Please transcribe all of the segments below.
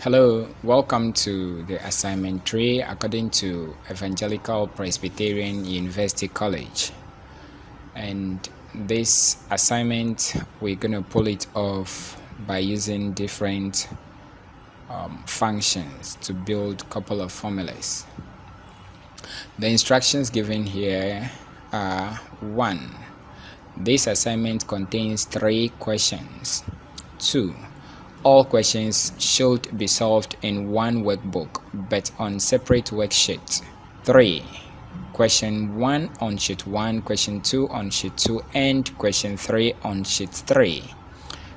Hello, welcome to the assignment 3 according to Evangelical Presbyterian University College. And this assignment, we're going to pull it off by using different functions to build a couple of formulas. The instructions given here are 1. This assignment contains 3 questions. 2. All questions should be solved in one workbook, but on separate worksheets. 3. Question 1 on sheet 1, question 2 on sheet 2, and question 3 on sheet 3.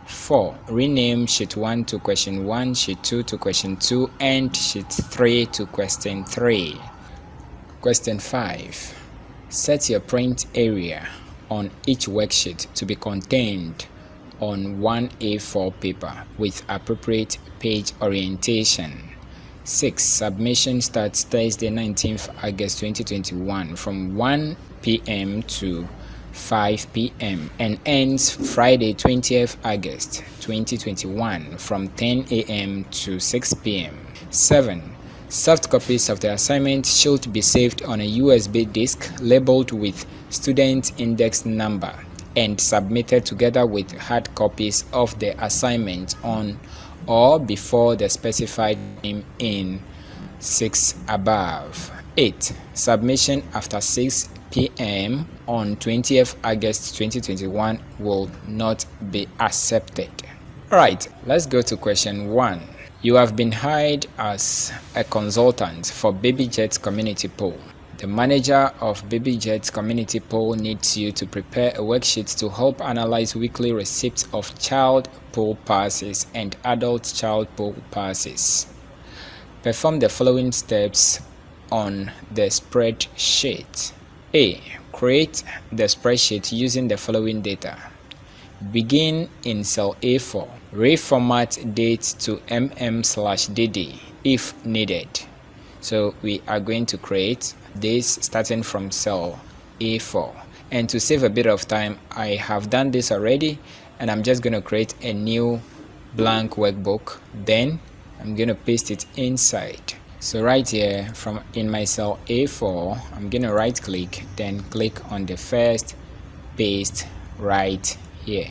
4. Rename sheet 1 to question 1, sheet 2 to question 2, and sheet 3 to question 3. Question 5. Set your print area on each worksheet to be contained on one A4 paper with appropriate page orientation. 6. Submission starts Thursday 19th August 2021 from 1 p.m. to 5 p.m. and ends Friday 20th August 2021 from 10 a.m. to 6 p.m. 7. Soft copies of the assignment should be saved on a USB disk labeled with student index number and submitted together with hard copies of the assignment on or before the specified time in 6 above. 8. Submission after 6 p.m. on 20th August 2021 will not be accepted. Alright, let's go to question 1. You have been hired as a consultant for BabyJet Community Poll. The manager of BabyJet Community Poll needs you to prepare a worksheet to help analyze weekly receipts of child poll passes and adult child poll passes. Perform the following steps on the spreadsheet. A. Create the spreadsheet using the following data. Begin in cell A4. Reformat date to mm/dd if needed. So we are going to create this starting from cell A4, and to save a bit of time, I have done this already, and I'm just going to create a new blank workbook. Then I'm going to paste it inside. So right here from in my cell A4, I'm going to right click, then click on the first paste right here.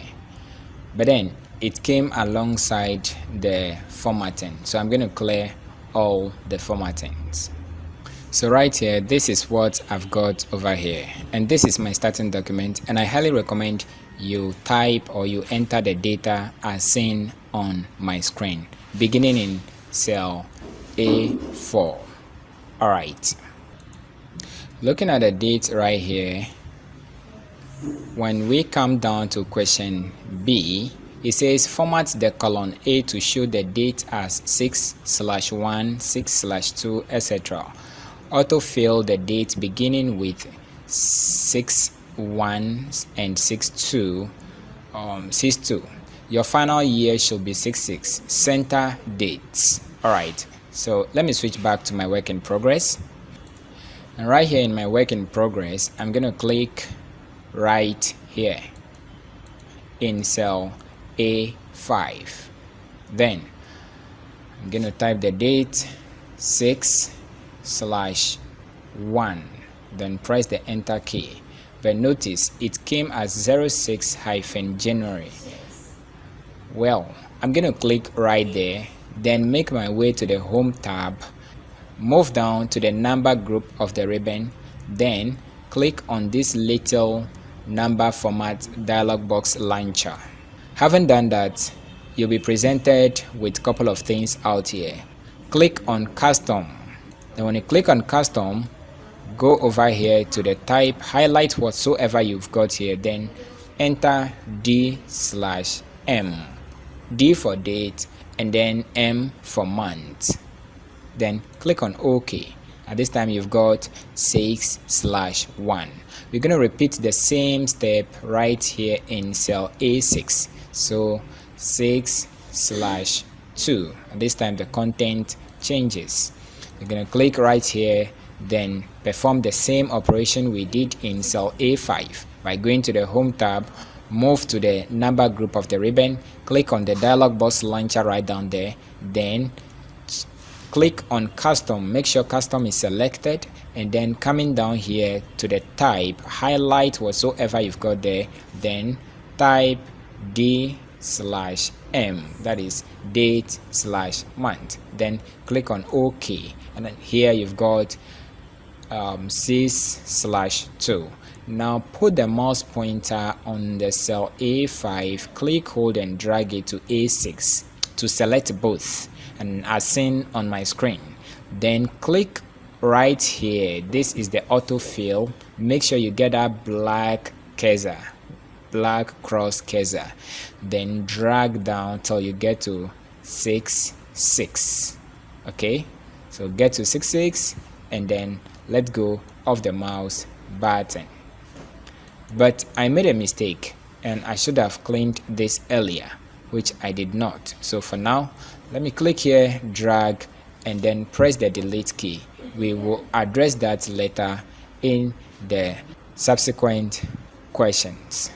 But then it came alongside the formatting, so I'm going to clear all the formattings. So right here, this is what I've got over here, and this is my starting document, and I highly recommend you type or you enter the data as seen on my screen, beginning in cell A4. Alright, looking at the date right here, when we come down to question B, it says format the column A to show the date as 6/1, 6/2, etc. Autofill the date beginning with 6/1 and 6/2. 6/2. Your final year should be 6/6. Center dates. Alright, so let me switch back to my work in progress. And right here in my work in progress, I'm going to click right here in cell A5. Then I'm going to type the date 6/1, then press the enter key. But notice it came as 06-January. Well, I'm going to click right there, then make my way to the home tab, move down to the number group of the ribbon, then click on this little number format dialog box launcher. Having done that, you'll be presented with a couple of things out here. Click on custom. Then when you click on custom, go over here to the type, highlight whatsoever you've got here, then enter D/M. D for date and then M for month. Then click on OK. At this time you've got 6/1. We're going to repeat the same step right here in cell A6. So 6/2. At this time the content changes. You're going to click right here, then perform the same operation we did in cell A5 by going to the home tab, move to the number group of the ribbon, click on the dialog box launcher right down there, then click on custom, make sure custom is selected, and then coming down here to the type, highlight whatsoever you've got there, then type D/M, that is date/month, then click on OK, and then here you've got 6/2. Now put the mouse pointer on the cell A5, click, hold and drag it to A6 to select both, and as seen on my screen. Then click right here, this is the autofill. Make sure you get that black cursor, black cross cursor, then drag down till you get to 6/6. Okay, so get to 6/6 and then let go of the mouse button. But I made a mistake and I should have cleaned this earlier, which I did not. So for now, let me click here, drag, and then press the delete key. We will address that later in the subsequent questions.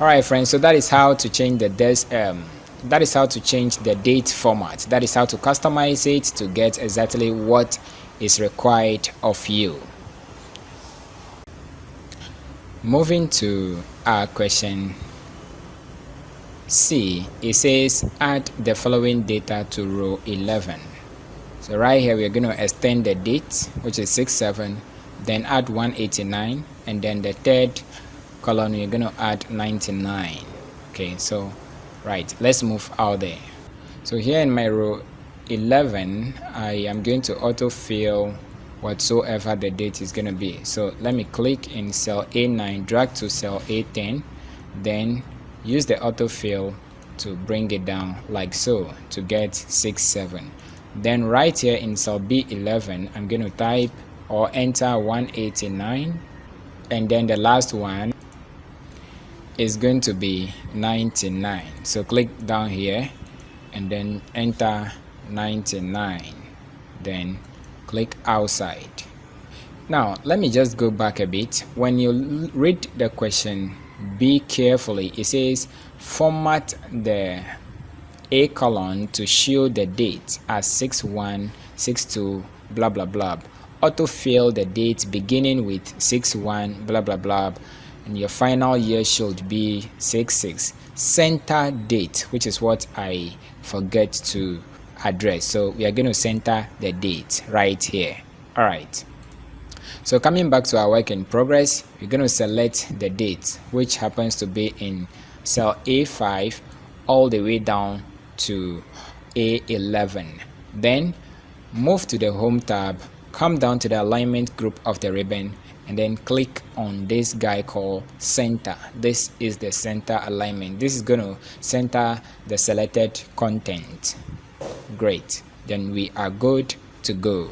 All right, friends, so that is how to change the date format. That is how to customize it to get exactly what is required of you. Moving to our question C, it says add the following data to row 11. So right here we're going to extend the date, which is 6/7, then add 189, and then the third column we're going to add 99. Okay, so right, let's move out there. So here in my row 11, I am going to autofill whatsoever the date is going to be. So let me click in cell A9, drag to cell A10, then use the autofill to bring it down like so to get 6/7. Then right here in cell B11, I'm going to type or enter 189, and then the last one is going to be 99. So click down here and then enter 99, then click outside. Now let me just go back a bit. When you read the question, be carefully. It says format the A column to show the date as 6/1, 6/2, blah blah blah. Autofill the date beginning with 6/1, blah blah blah, and your final year should be 6/6. Center date, which is what I forget to address. So we are going to center the date right here. All right. So coming back to our work in progress, we're going to select the date, which happens to be in cell A5 all the way down to A11. Then move to the home tab, come down to the alignment group of the ribbon, and then click on this guy called center. This is the center alignment. This is going to center the selected content. Great, then we are good to go.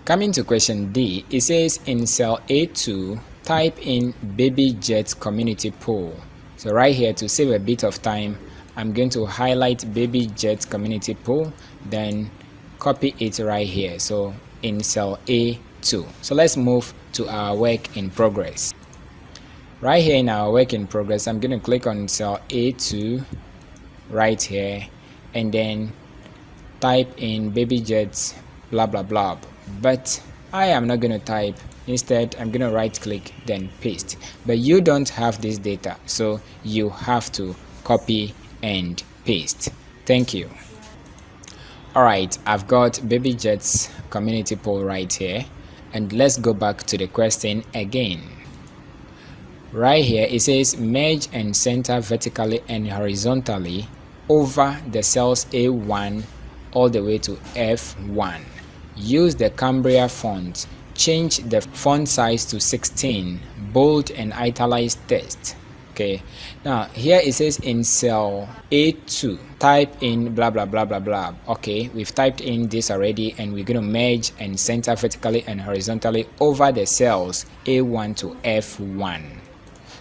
Coming to question D, it says in cell A2, type in baby jet community pool. So right here, to save a bit of time, I'm going to highlight baby jet community pool, then copy it right here. So in cell A2. So let's move to our work in progress. Right here in our work in progress, I'm going to click on cell A2 right here, and then type in baby jets blah blah blah. But I am not going to type. Instead, I'm going to right click, then paste. But you don't have this data, so you have to copy and paste. Thank you. All right, I've got baby jets community poll right here, and let's go back to the question again. Right here it says merge and center vertically and horizontally over the cells A1 all the way to F1. Use the Cambria font. Change the font size to 16, bold and italicized text. Okay, now here it says in cell A2, type in blah blah blah blah blah. Okay, we've typed in this already, and we're going to merge and center vertically and horizontally over the cells A1 to F1.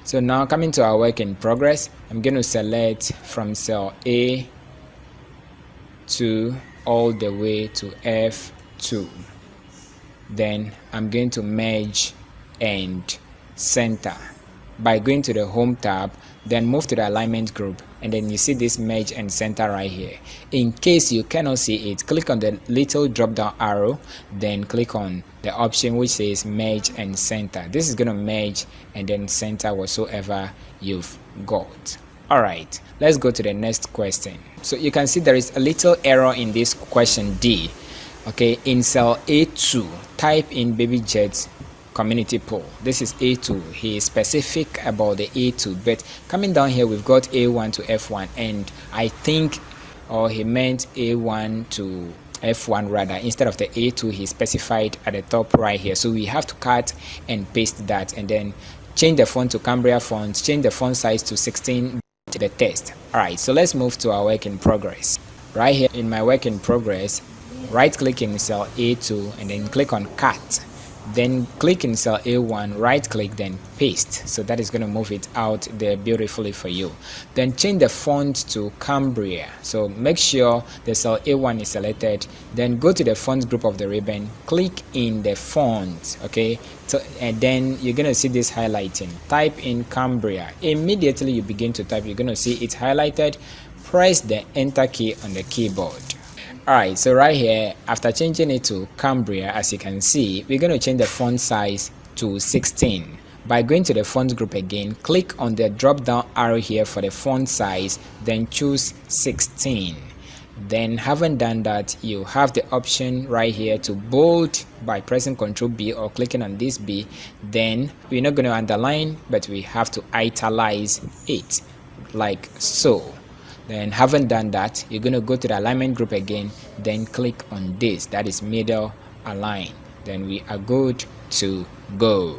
So now coming to our work in progress, I'm going to select from cell A2 all the way to F2. Then I'm going to merge and center by going to the home tab, then move to the alignment group, and then you see this merge and center right here. In case you cannot see it, click on the little drop down arrow, then click on the option which says merge and center. This is going to merge and then center whatsoever you've got. Alright, let's go to the next question. So you can see there is a little error in this question D. Okay, in cell A2, type in baby Jet's community pool. This is A2. He is specific about the A2, but coming down here we've got A1 to F1, and I think, or he meant A1 to F1 rather. Instead of the A2, he specified at the top right here. So we have to cut and paste that, and then change the font to Cambria font, change the font size to 16 to the text. Alright, so let's move to our work in progress. Right here in my work in progress, right click in cell A2 and then click on cut. Then click in cell A1, right click, then paste. So that is going to move it out there beautifully for you. Then change the font to Cambria. So make sure the cell A1 is selected. Then go to the font group of the ribbon, click in the font, okay? So, and then you're going to see this highlighting. Type in Cambria. Immediately you begin to type, you're going to see it highlighted. Press the enter key on the keyboard. Alright, so right here, after changing it to Cambria, as you can see, we're going to change the font size to 16. By going to the font group again, click on the drop down arrow here for the font size, then choose 16. Then having done that, you have the option right here to bold by pressing Ctrl B or clicking on this B. Then we're not going to underline, but we have to italize it like so. Then having done that, you're going to go to the alignment group again, then click on this, that is middle align. Then we are good to go.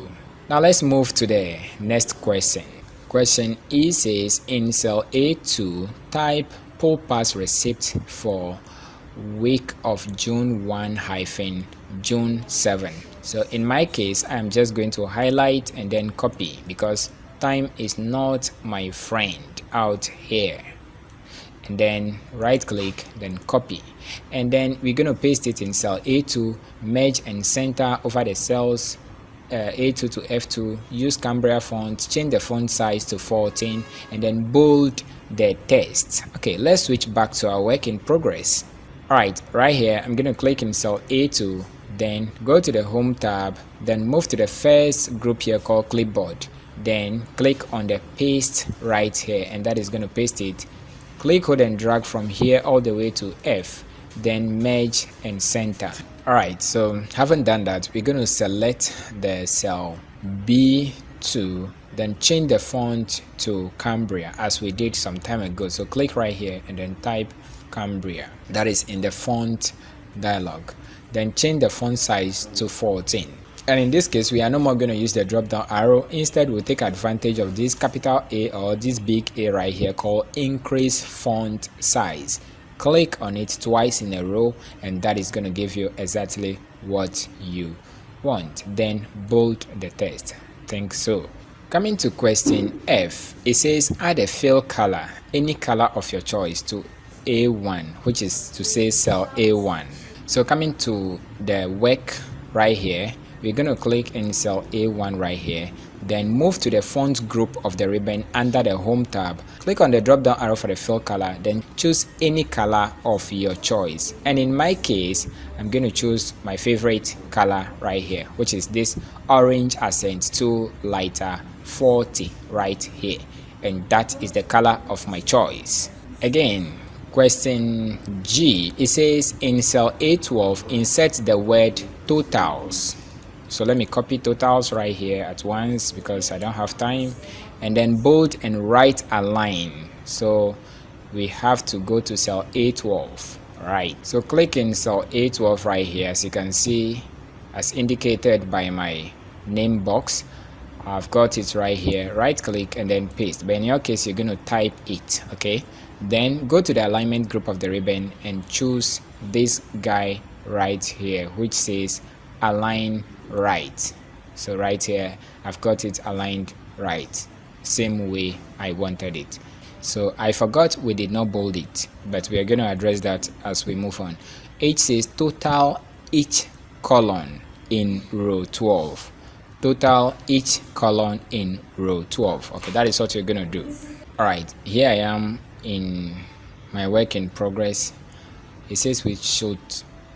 Now let's move to the next question. Question E says, in cell A2, type poll pass receipt for week of June 1 - June 7. So in my case, I'm just going to highlight and then copy, because time is not my friend out here. And then right click, then copy, and then we're going to paste it in cell A2, merge and center over the cells A2 to F2, use Cambria font, change the font size to 14, and then bold the text. Okay, let's switch back to our work in progress. Alright, right here I'm going to click in cell A2, then go to the home tab, then move to the first group here called clipboard, then click on the paste right here, and that is going to paste it. Click, hold and drag from here all the way to F, then merge and center. Alright, so having done that, we're going to select the cell B2, then change the font to Cambria as we did some time ago. So click right here and then type Cambria. That is in the font dialog. Then change the font size to 14. And in this case, we are no more going to use the drop down arrow. Instead, we'll take advantage of this capital A or this big A right here called increase font size. Click on it twice in a row, and that is going to give you exactly what you want. Then bold the text. Think so. Coming to question F, it says add a fill color, any color of your choice, to A1, which is to say cell A1. So coming to the work right here, we're going to click in cell A1 right here, then move to the font group of the ribbon under the home tab. Click on the drop down arrow for the fill color, then choose any color of your choice. And in my case, I'm going to choose my favorite color right here, which is this orange accent 2 lighter 40 right here. And that is the color of my choice. Again, question G, it says in cell A12, insert the word totals. So let me copy totals right here at once because I don't have time, and then bold and right align. So we have to go to cell A12, right? So click in cell A12 right here. As you can see, as indicated by my name box, I've got it right here. Right click and then paste, but in your case you're going to type it, okay? Then go to the alignment group of the ribbon and choose this guy right here, which says align right. So right here I've got it aligned right, same way I wanted it. So I forgot we did not bold it, but we are going to address that as we move on. H says total each column in row 12. Total each column in row 12. Okay, that is what we're going to do. Alright, here I am in my work in progress, it says we should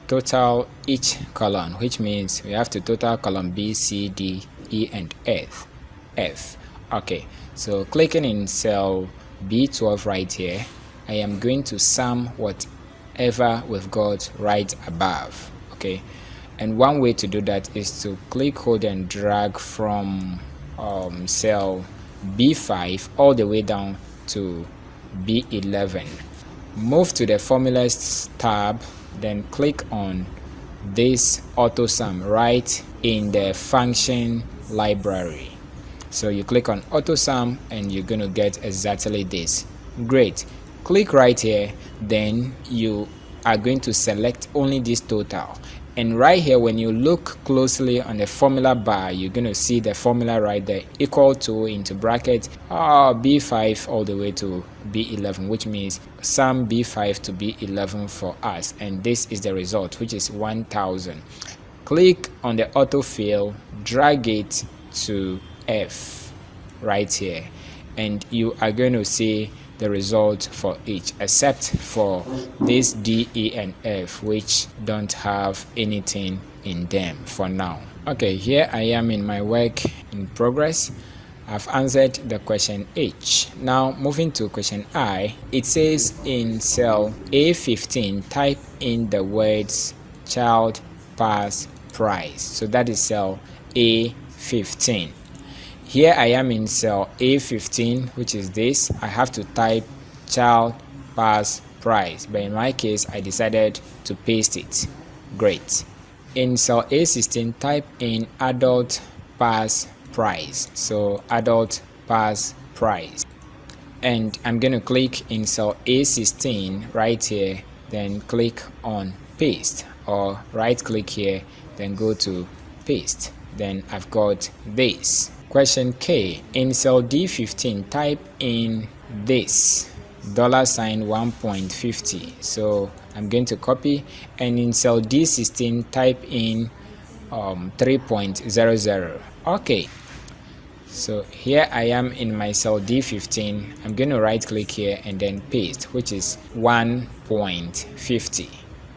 total each column, which means we have to total column B, C, D, E, and F. Okay, so clicking in cell B12 right here, I am going to sum whatever we've got right above. Okay, and one way to do that is to click, hold, and drag from cell B5 all the way down to B11. Move to the formulas tab, then click on this auto sum right in the function library. So you click on auto sum and you're going to get exactly this. Great. Click right here, then you are going to select only this total. And right here, when you look closely on the formula bar, you're going to see the formula right there, equal to into bracket B5 all the way to B11, which means sum B5 to B11 for us. And this is the result, which is 1000. Click on the autofill, drag it to F right here, and you are going to see the result for each, except for this D, E, and F, which don't have anything in them for now. Okay, here I am in my work in progress. I've answered the question H. Now moving to question I, it says in cell A15 type in the words child, pass, price. So that is cell A15. Here I am in cell A15, which is this. I have to type child, pass, price, but in my case I decided to paste it. Great. In cell A16, type in adult, pass, price. So adult, pass, price. And I'm going to click in cell A16 right here, then click on paste, or right click here, then go to paste. Then I've got this. Question K, in cell D15 type in this $1.50. So I'm going to copy, and in cell D16 type in 3.00. Okay, so here I am in my cell D15. I'm going to right click here and then paste, which is 1.50.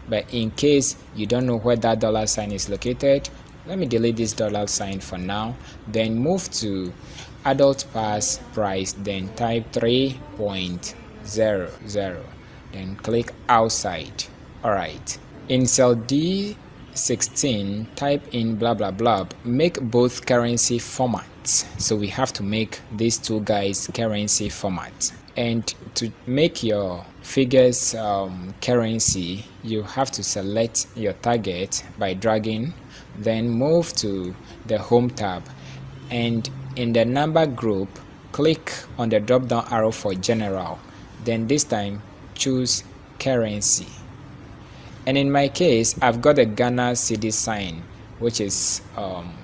But in case you don't know where that dollar sign is located, let me delete this dollar sign for now. Then move to adult pass price, then type 3.00, then click outside. Alright, in cell D16 type in blah blah blah. Make both currency formats. So we have to make these two guys currency format. And to make your figures currency, you have to select your target by dragging, then move to the home tab, and in the number group click on the drop down arrow for general, then this time choose currency. And in my case, I've got a Ghana cedi sign, which is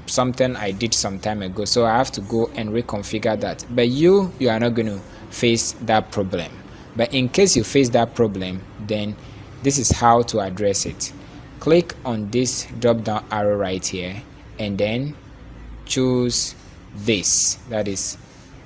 something I did some time ago, so I have to go and reconfigure that. But you are not going to face that problem. But in case you face that problem, then this is how to address it. Click on this drop down arrow right here, and then choose this, that is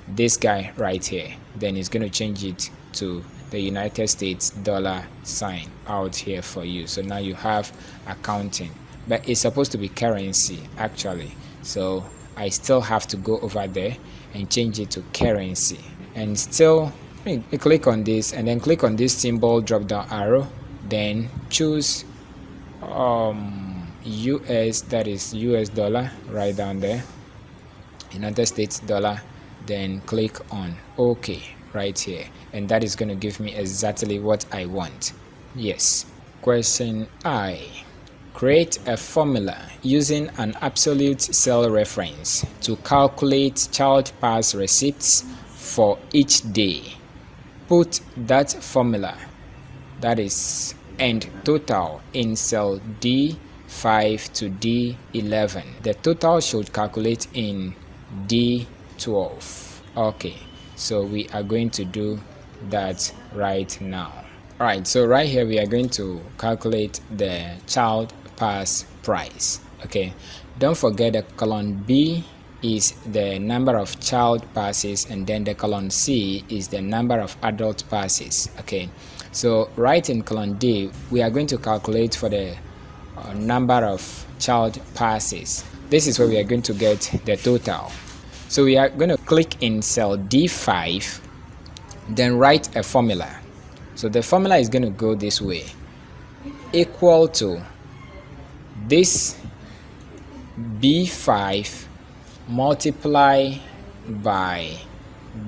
this guy right here. Then it's going to change it to the United States dollar sign out here for you. So now you have accounting, but it's supposed to be currency actually, so I still have to go over there and change it to currency. And still you click on this, and then click on this symbol drop down arrow, then choose US, that is US dollar right down there, United States dollar, then click on OK right here, and that is going to give me exactly what I want. Yes. Question I, create a formula using an absolute cell reference to calculate child pass receipts for each day. Put that formula, that is and total, in cell D5 to D11. The total should calculate in D12. Okay, so we are going to do that right now. Alright, so right here we are going to calculate the child pass price. Okay, don't forget the column B is the number of child passes, and then the column C is the number of adult passes. Okay, so right in column D, we are going to calculate for the number of child passes. This is where we are going to get the total. So we are going to click in cell D5, then write a formula. So the formula is going to go this way: equal to this B5 multiply by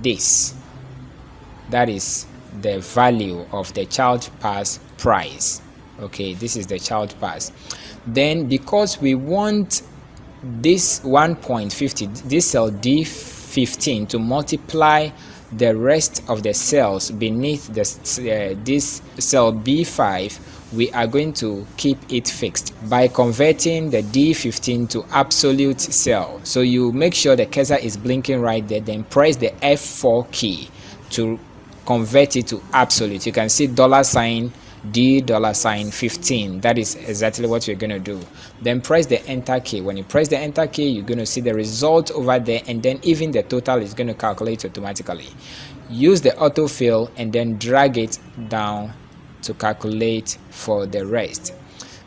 this. That is the value of the child pass price. Okay, this is the child pass. Then because we want this 1.50, this cell D15, to multiply the rest of the cells beneath this cell B5, we are going to keep it fixed by converting the D15 to absolute cell. So you make sure the cursor is blinking right there, then press the F4 key to convert it to absolute. You can see $D$15. That is exactly what you're going to do. Then press the enter key. When you press the enter key, you're going to see the result over there, and then even the total is going to calculate automatically. Use the autofill and then drag it down to calculate for the rest.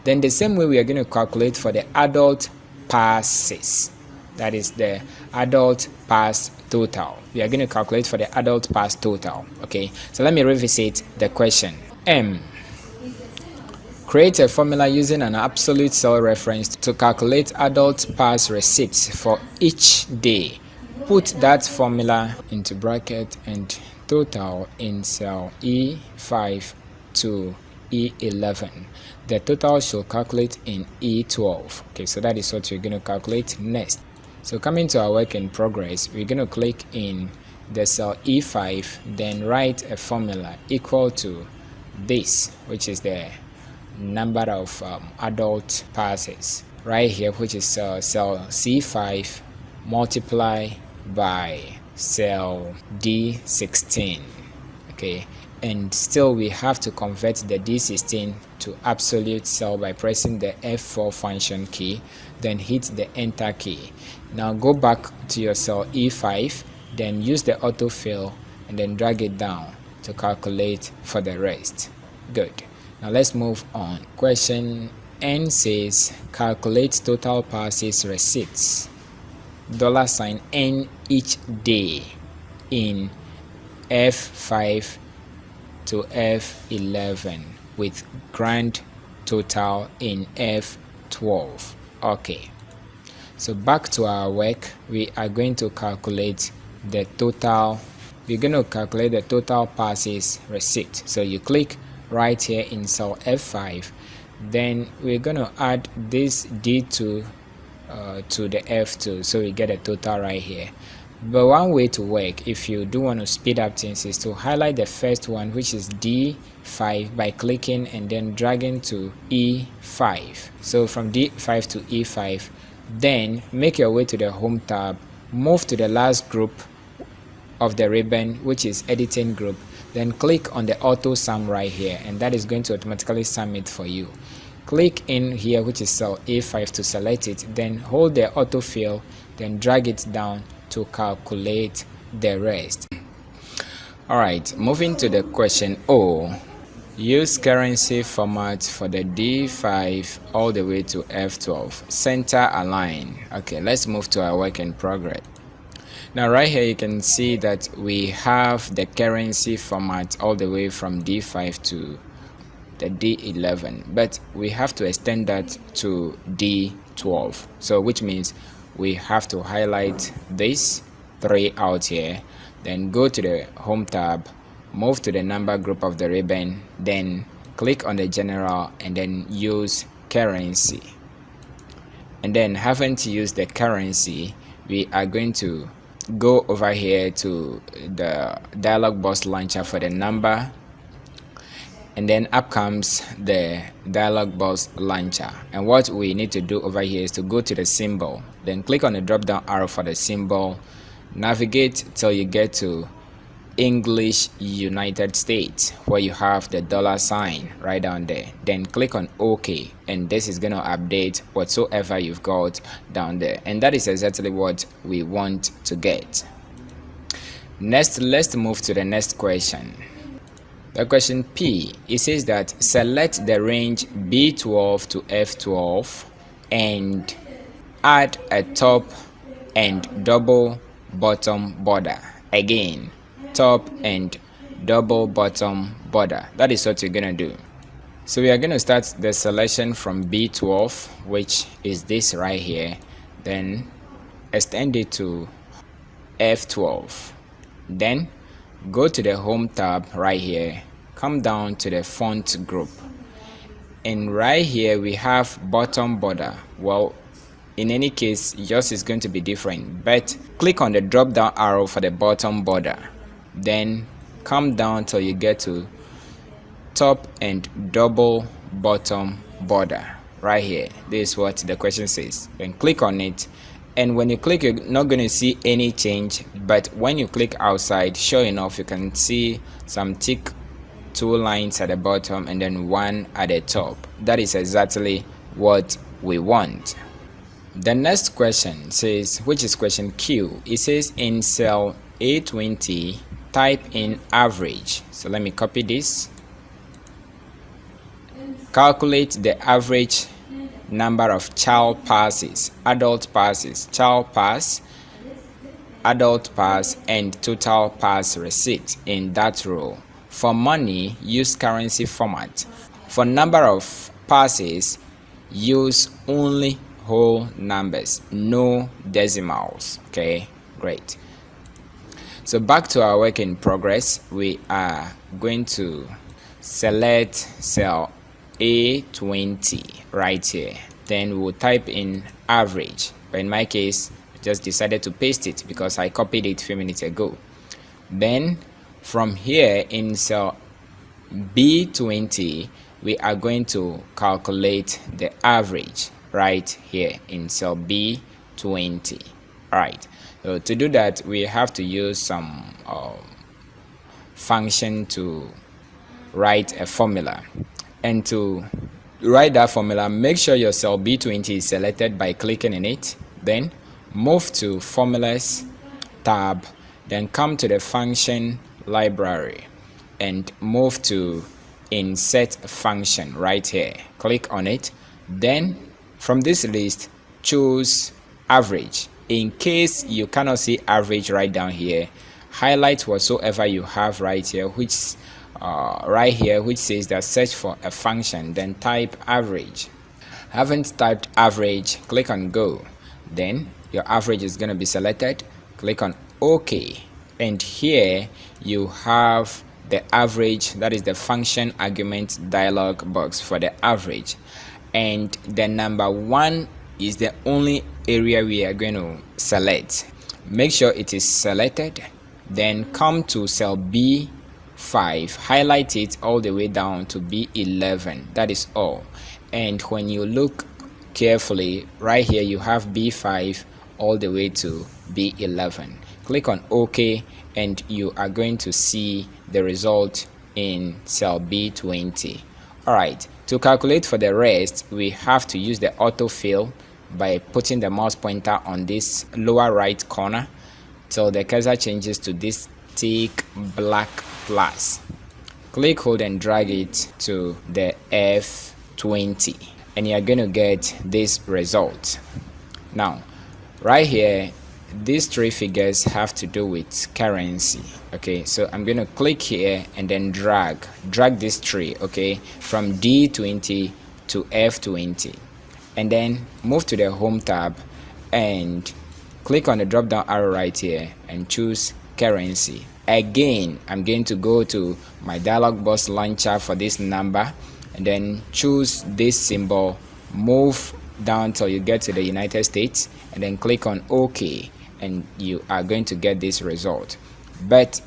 Then the same way we are going to calculate for the adult passes. That is the adult pass total. We are going to calculate for the adult pass total. Okay, so let me revisit the question. M. Create a formula using an absolute cell reference to calculate adult pass receipts for each day. Put that formula into bracket and total in cell E5 to E11. The total should calculate in E12. Okay, so that is what we're going to calculate next. So coming to our work in progress, we're going to click in the cell E5, then write a formula equal to this, which is the number of adult passes right here, which is cell C5 multiply by cell D16. Okay, and still we have to convert the D16 to absolute cell by pressing the F4 function key, then hit the enter key. Now go back to your cell E5, then use the autofill and then drag it down to calculate for the rest. Good. Now let's move on. Question N says calculate total passes receipts $N each day in F5 to F11 with grand total in F12. Okay, so back to our work, we are going to calculate the total. We're going to calculate the total passes receipt. So you click right here in cell F5, then we're going to add this D2 to the F2, so we get a total right here. But one way to work, if you do want to speed up things, is to highlight the first one, which is D5, by clicking and then dragging to E5. So from D5 to E5, then make your way to the home tab, move to the last group of the ribbon, which is editing group, then click on the auto sum right here, and that is going to automatically sum it for you. Click in here, which is cell A5, to select it, then hold the autofill, then drag it down to calculate the rest. Alright, moving to the question O. Use currency format for the D5 all the way to F12. Center align. Okay, let's move to our work in progress. Now right here you can see that we have the currency format all the way from D5 to the D11, but we have to extend that to D12. So which means we have to highlight these three out here, then go to the home tab, move to the number group of the ribbon, then click on the general and then use currency. And then having to use the currency, we are going to go over here to the dialog box launcher for the number, and then up comes the dialog box launcher. And what we need to do over here is to go to the symbol, then click on the drop down arrow for the symbol, navigate till you get to English United States, where you have the dollar sign right down there. Then click on OK, and this is going to update whatsoever you've got down there, and that is exactly what we want to get. Next, let's move to the next question. The question P, it says that select the range B12 to F12 and add a top and double bottom border. Again, top and double bottom border. That is what you're gonna do. So we are going to start the selection from B12, which is this right here, then extend it to F12. Then go to the home tab right here, come down to the font group, and right here we have bottom border. Well, in any case, yours is going to be different, but click on the drop down arrow for the bottom border, then come down till you get to top and double bottom border right here. This is what the question says. Then click on it, and when you click, you're not going to see any change, but when you click outside, sure enough, you can see some tick, 2 lines at the bottom and then 1 at the top. That is exactly what we want. The next question says, which is question Q, it says in cell A20 type in average. So let me copy this. Calculate the average number of child passes, adult passes, child pass, adult pass, and total pass receipt in that row. For money, use currency format. For number of passes, use only whole numbers, no decimals. Okay, great. So back to our work in progress, we are going to select cell A20 right here. Then we'll type in average, but in my case I just decided to paste it because I copied it a few minutes ago. Then from here in cell B20 we are going to calculate the average right here in cell B20. Alright, so to do that we have to use some function to write a formula. And to write that formula, make sure your cell B20 is selected by clicking in it. Then move to Formulas tab, then come to the function library and move to Insert function right here. Click on it. Then from this list, choose average. In case you cannot see average right down here, highlight whatsoever you have right here, which says that search for a function, then type average. Haven't typed average, click on go. Then your average is going to be selected. Click on OK, and here you have the average. That is the function argument dialog box for the average, and the number 1 is the only area we are going to select. Make sure it is selected, then come to cell B5, highlight it all the way down to B11. That is all. And when you look carefully, right here you have B5 all the way to B11. Click on OK, and you are going to see the result in cell B20. Alright, to calculate for the rest, we have to use the autofill by putting the mouse pointer on this lower right corner till the cursor changes to this thick black plus. Click, hold, and drag it to the F20, and you're going to get this result. Now, right here, these 3 figures have to do with currency. Okay, so I'm going to click here and then drag this tree, okay, from D20 to F20, and then move to the home tab and click on the drop down arrow right here and choose currency. Again, I'm going to go to my dialog box launcher for this number and then choose this symbol, move down till you get to the United States, and then click on OK, and you are going to get this result. But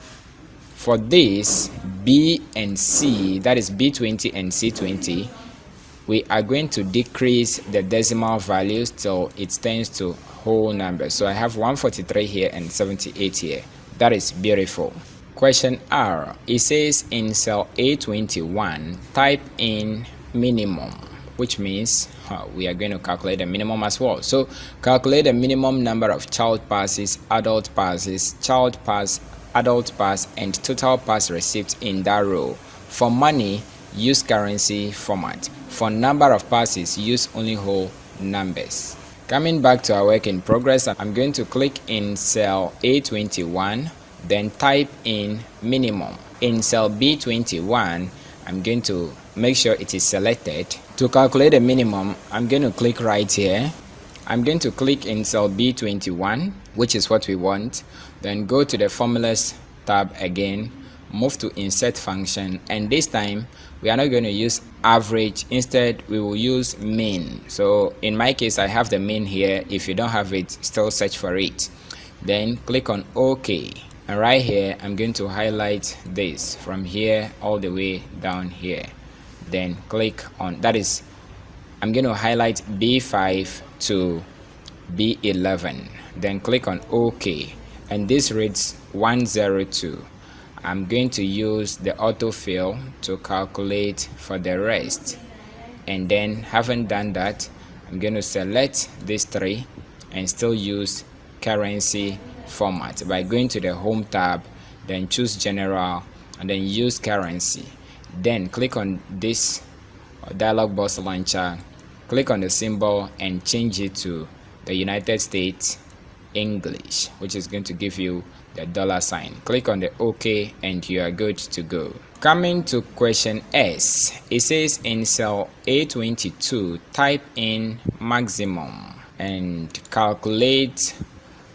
for this B and C, that is B20 and C20, we are going to decrease the decimal values till it turns to whole numbers. So I have 143 here and 78 here. That is beautiful. Question R, it says in cell A21 type in minimum, which means we are going to calculate the minimum as well. So calculate the minimum number of child passes, adult passes, child pass, adult pass, and total pass receipts in that row. For money, use currency format. For number of passes, use only whole numbers. Coming back to our work in progress, I'm going to click in cell A21, then type in minimum. In cell B21, I'm going to make sure it is selected. To calculate the minimum, I'm going to click right here. I'm going to click in cell B21, which is what we want. Then go to the formulas tab again, move to insert function, and this time we are not going to use average. Instead, we will use mean. So in my case, I have the mean here. If you don't have it, still search for it. Then click on OK. And right here, I'm going to highlight this from here all the way down here. Then click on, that is, I'm going to highlight B5 to B11. Then click on OK. And this reads 102. I'm going to use the autofill to calculate for the rest. And then, having done that, I'm going to select these three and still use currency format by going to the home tab, then choose general, and then use currency. Then click on this dialog box launcher, click on the symbol and change it to the United States English, which is going to give you the dollar sign. Click on the OK and you are good to go. Coming to question S, it says in cell A22 type in maximum and calculate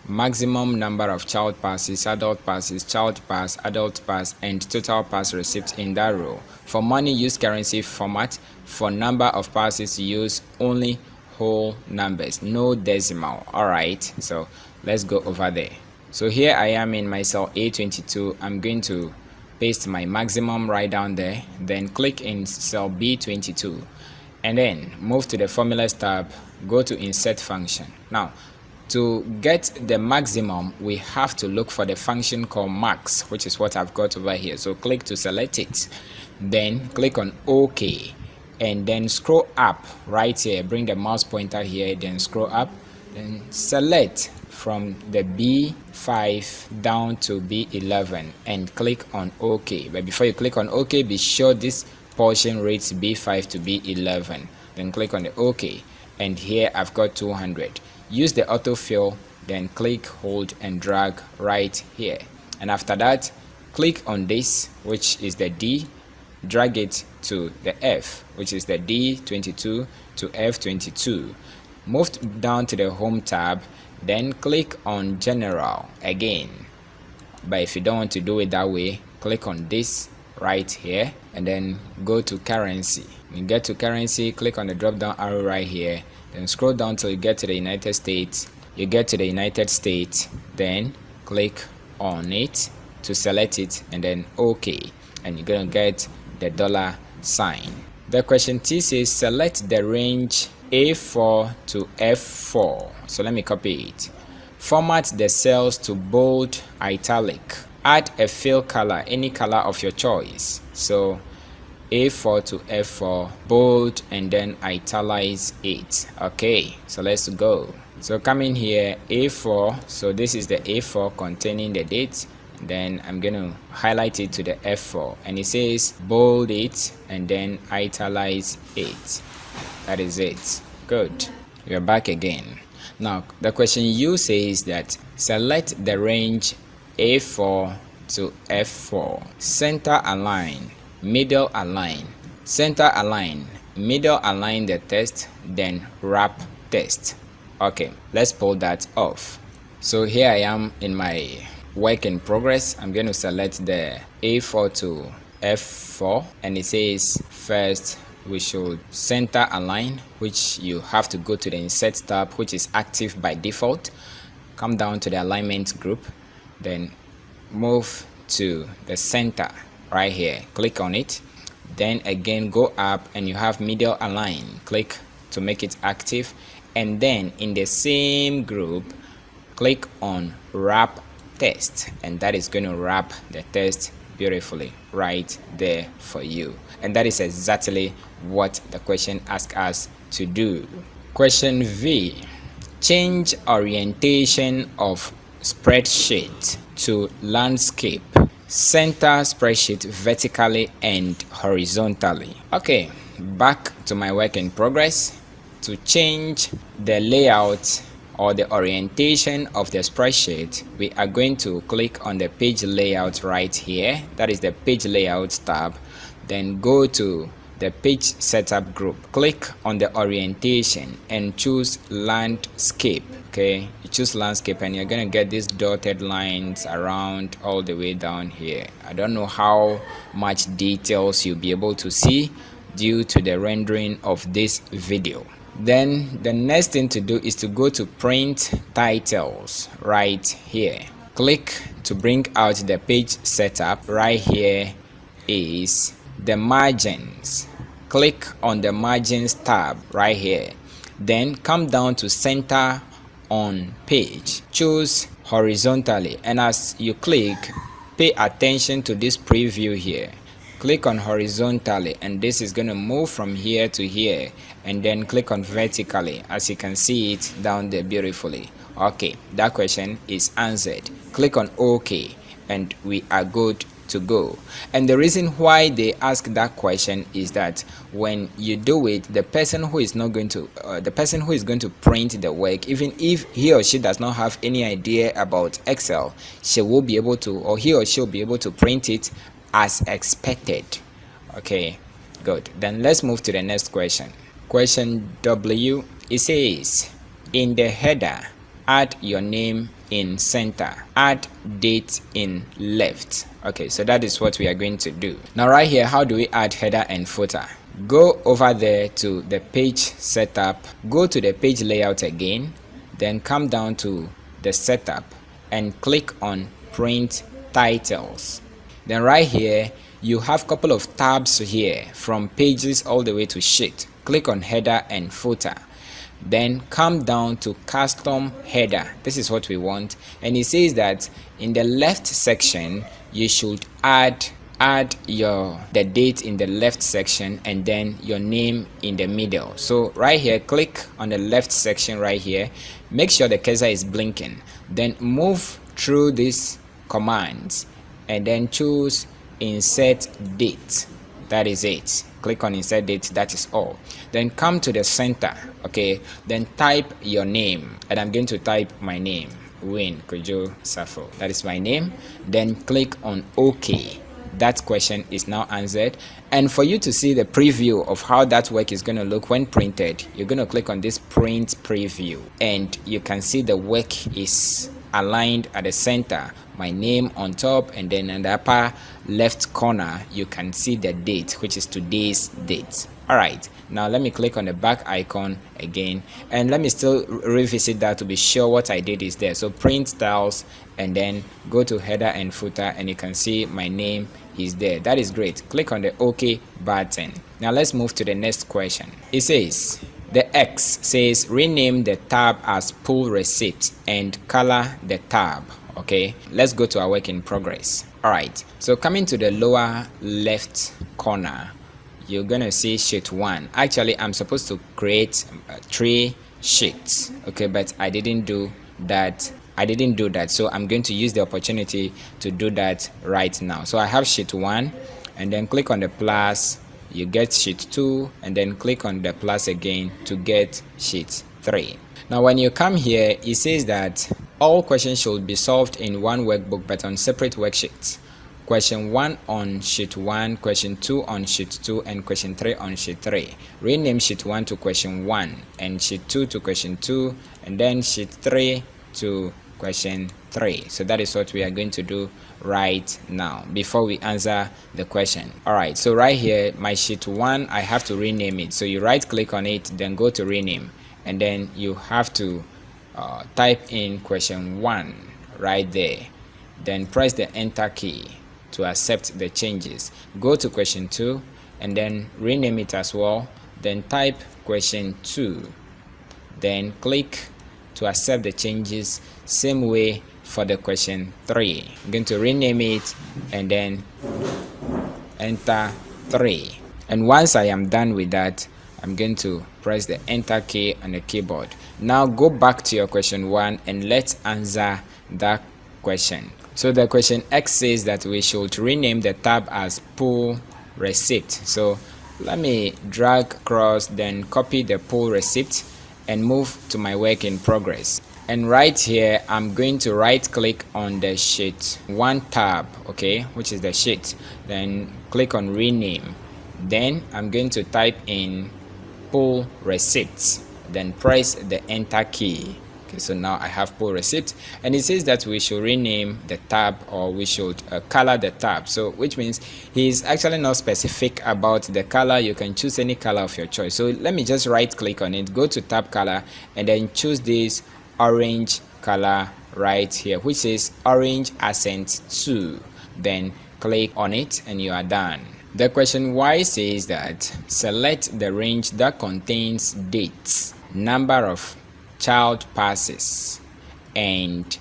maximum number of child passes, adult passes, child pass, adult pass, and total pass receipts in that row. For money, use currency format. For number of passes, use only whole numbers, no decimal. All right, so let's go over there. So here I am in my cell A22. I'm going to paste my maximum right down there, then click in cell B22, and then move to the formulas tab, go to insert function. Now, to get the maximum, we have to look for the function called max, which is what I've got over here. So click to select it, then click on OK, and then scroll up right here. Bring the mouse pointer here, then scroll up, then select from the B5 down to B11 and click on OK. But before you click on OK, be sure this portion reads B5 to B11. Then click on the OK, and here I've got 200. Use the autofill, then click, hold, and drag right here. And after that, click on this, which is the D, drag it to the F, which is the D22 to F22. Move down to the home tab, then click on general again. But if you don't want to do it that way, click on this right here and then go to currency. When you get to currency, click on the drop down arrow right here, then scroll down till you get to the United States. You get to the United States, then click on it to select it, and then OK, and you're gonna get the dollar sign. The question T says select the range A4 to F4. So let me copy it. Format the cells to bold, italic. Add a fill color, any color of your choice. So A4 to F4, bold, and then italize it. Okay, so let's go. So come in here, A4. So this is the A4 containing the date. Then I'm going to highlight it to the F4, and it says bold it and then italize it. That is it. Good. We are back again. Now the question U says that select the range A4 to F4. Center align, middle align, center align, middle align the text, then wrap text. Okay, let's pull that off. So here I am in my work in progress. I'm going to select the A4 to F4, and it says first we should center align, which you have to go to the insert tab, which is active by default. Come down to the alignment group, then move to the center right here, click on it, then again go up and you have middle align, click to make it active, and then in the same group click on wrap test, and that is going to wrap the test beautifully right there for you. And that is exactly what the question asks us to do. Question V: change orientation of spreadsheet to landscape. Center spreadsheet vertically and horizontally. Okay, back to my work in progress. To change the layout or the orientation of the spreadsheet, we are going to click on the page layout right here. That is the page layout tab. Then go to the page setup group, click on the orientation and choose landscape. Okay, you choose landscape and you're going to get these dotted lines around all the way down here. I don't know how much details you'll be able to see due to the rendering of this video. Then the next thing to do is to go to print titles right here. Click to bring out the page setup. Right here is the margins. Click on the margins tab right here. Then come down to center on page. Choose horizontally, and as you click, pay attention to this preview here. Click on horizontally and this is going to move from here to here, and then click on vertically, as you can see it down there beautifully. Okay, that question is answered. Click on OK and we are good to go. And the reason why they ask that question is that when you do it, the person who is going to print the work, even if he or she does not have any idea about Excel, she will be able to, or he or she will be able to print it as expected. Okay, good. Then let's move to the next question. Question W. It says, in the header, add your name in center, add date in left. Okay, so that is what we are going to do. Now right here, how do we add header and footer? Go over there to the page setup, go to the page layout again, then come down to the setup and click on print titles. Then right here you have a couple of tabs here, from pages all the way to sheet. Click on header and footer, then come down to custom header. This is what we want, and it says that in the left section you should add the date in the left section and then your name in the middle. So right here, click on the left section right here, make sure the cursor is blinking, then move through these commands and then choose insert date. That is it. Click on insert date. That is all. Then come to the center. Okay, then type your name, and I'm going to type my name, Wayne Kojo Safo. That is my name. Then click on OK. That question is now answered. And for you to see the preview of how that work is going to look when printed, you're going to click on this print preview, and you can see the work is aligned at the center, my name on top, and then in the upper left corner you can see the date, which is today's date. All right, now let me click on the back icon again, and let me still revisit that to be sure what I did is there. So print styles, and then go to header and footer, and you can see my name is there. That is great. Click on the OK button. Now let's move to the next question. It says, the X says rename the tab as pull receipt and color the tab. Okay, let's go to our work in progress. All right, so coming to the lower left corner, you're gonna see sheet 1. Actually, I'm supposed to create 3 sheets, okay, but I didn't do that. So I'm going to use the opportunity to do that right now. So I have sheet 1, and then click on the plus, you get sheet 2, and then click on the plus again to get sheet 3. Now when you come here, it says that all questions should be solved in one workbook but on separate worksheets. Question 1 on sheet 1, question 2 on sheet 2, and question 3 on sheet 3. Rename sheet 1 to question 1, and sheet 2 to question 2, and then sheet 3 to question 3. So that is what we are going to do right now before we answer the question. All right, so right here, my sheet 1, I have to rename it. So you right click on it, then go to rename, and then you have to type in question 1 right there, then press the enter key to accept the changes. Go to question 2 and then rename it as well, then type question 2, then click to accept the changes. Same way for the question 3. I'm going to rename it and then enter 3. And once I am done with that, I'm going to press the enter key on the keyboard. Now go back to your question 1 and let's answer that question. So the question X says that we should rename the tab as pull receipt. So let me drag across, then copy the pull receipt and move to my work in progress. And right here, I'm going to right click on the sheet 1 tab, okay, which is the sheet. Then click on rename. Then I'm going to type in pull receipts, then press the enter key. Okay, so now I have pull receipt, and it says that we should rename the tab, or we should color the tab. So which means he's actually not specific about the color. You can choose any color of your choice. So let me just right click on it, go to tab color, and then choose this orange color right here, which says orange accent 2. Then click on it and you are done. The question Y says that select the range that contains dates, number of child passes, and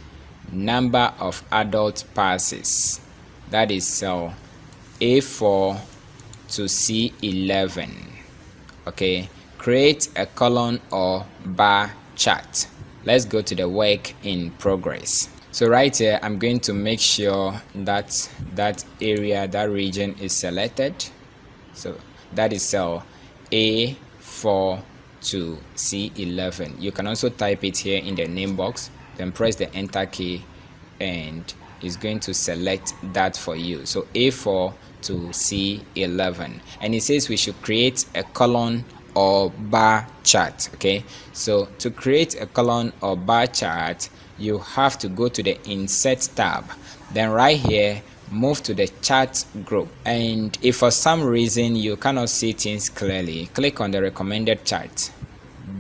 number of adult passes. That is cell A4 to C11. Okay, create a column or bar chart. Let's go to the work in progress. So right here, I'm going to make sure that that area, that region is selected. So that is cell A4 to C11. You can also type it here in the name box, then press the enter key, and it's going to select that for you. So A4 to C11, and it says we should create a column or bar chart. Okay, so to create a column or bar chart, you have to go to the insert tab, then right here move to the chart group, and if for some reason you cannot see things clearly, click on the recommended chart.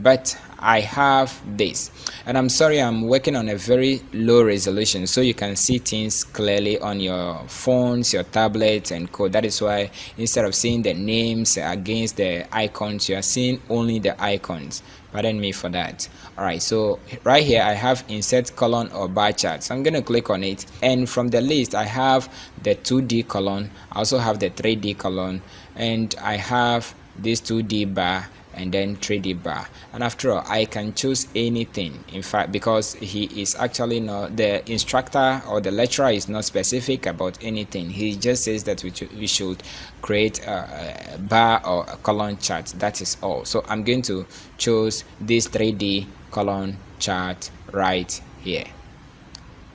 But I have this, and I'm sorry, I'm working on a very low resolution so you can see things clearly on your phones, your tablets and code. That is why instead of seeing the names against the icons, you are seeing only the icons. Pardon me for that. Alright, so right here I have insert column or bar chart. So I'm going to click on it, and from the list I have the 2D column, I also have the 3D column, and I have this 2D bar and then 3D bar. And after all, I can choose anything. In fact, because he is actually not, the instructor or the lecturer is not specific about anything. He just says that we should create a bar or a column chart. That is all. So I'm going to choose this 3D column chart right here.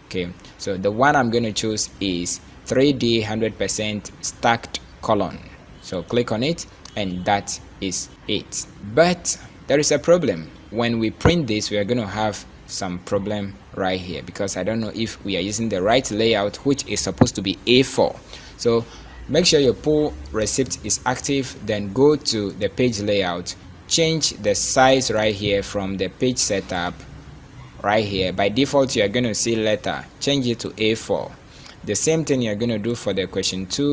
Okay, so the one I'm going to choose is 3D 100% stacked column. So click on it, and that is it. But there is a problem. When we print this, we are going to have some problem right here, because I don't know if we are using the right layout, which is supposed to be A4. So make sure your pull receipt is active, then go to the page layout, change the size right here from the page setup right here. By default, you are going to see letter, change it to A4. The same thing you're going to do for the question 2.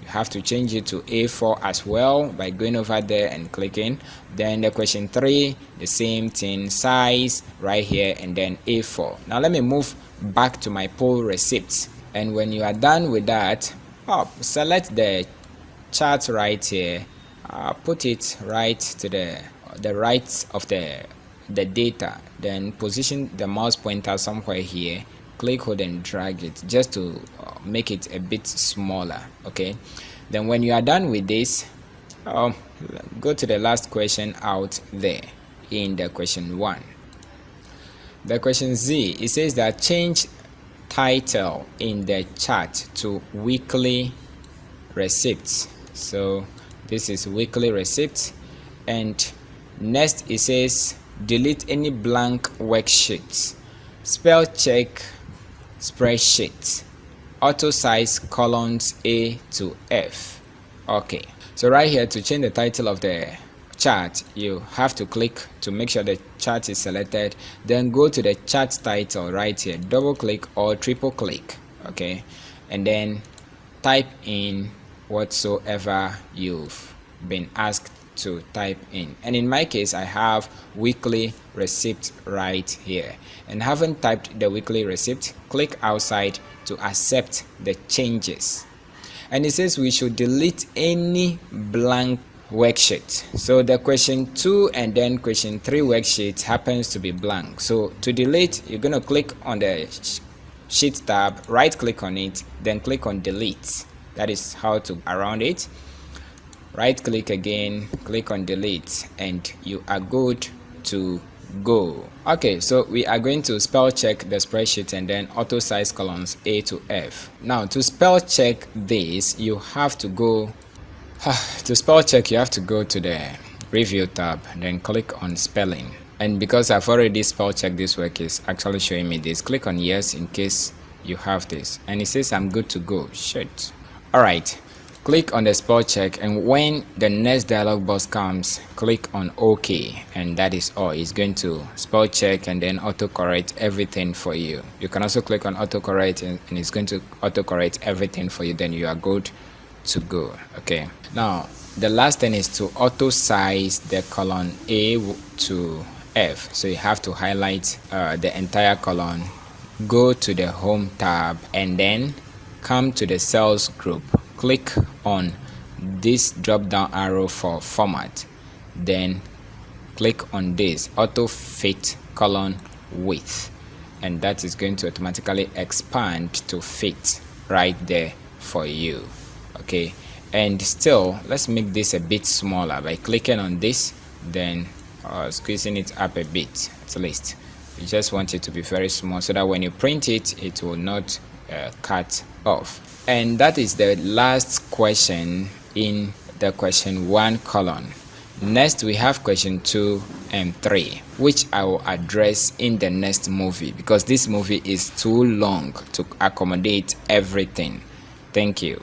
You have to change it to A4 as well by going over there and clicking. Then the question 3, the same thing, size right here, and then A4. Now let me move back to my pull receipts, and when you are done with that, select the chart right here, put it right to the right of the data, then position the mouse pointer somewhere here, click, hold and drag it just to make it a bit smaller. Okay, then when you are done with this, go to the last question out there in the question 1. The question Z, it says that change title in the chart to weekly receipts. So this is weekly receipts, and next it says delete any blank worksheets, spell check spreadsheet, auto size columns A to F. Okay, so right here, to change the title of the chart, you have to click to make sure the chart is selected, then go to the chart title right here, double click or triple click. Okay, and then type in whatsoever you've been asked to type in. And in my case, I have weekly receipt right here. And having typed the weekly receipt, click outside to accept the changes. And it says we should delete any blank worksheet. So the question 2 and then question 3 worksheet happens to be blank. So to delete, you're going to click on the sheet tab, right click on it, then click on delete. That is how to around it. Right click again, click on delete, and you are good to go. Okay, so we are going to spell check the spreadsheet and then auto size columns A to F. Now to spell check this, you have to go to spell check, you have to go to the review tab, then click on spelling. And because I've already spell checked this work, is actually showing me this. Click on yes in case you have this, and it says I'm good to go. Shit. All right, click on the spell check, and when the next dialog box comes, click on OK, and that is all. It's going to spell check and then autocorrect everything for you. You can also click on autocorrect, and it's going to autocorrect everything for you. Then you are good to go. Okay, now the last thing is to auto size the column A to F. So you have to highlight the entire column, go to the home tab, and then come to the cells group. Click on this drop down arrow for format, then click on this auto fit column width, and that is going to automatically expand to fit right there for you. Okay, and still let's make this a bit smaller by clicking on this, then squeezing it up a bit. At least you just want it to be very small so that when you print it, it will not cut off. And that is the last question in the question 1 column. Next we have question 2 and 3, which I will address in the next movie because this movie is too long to accommodate everything. Thank you.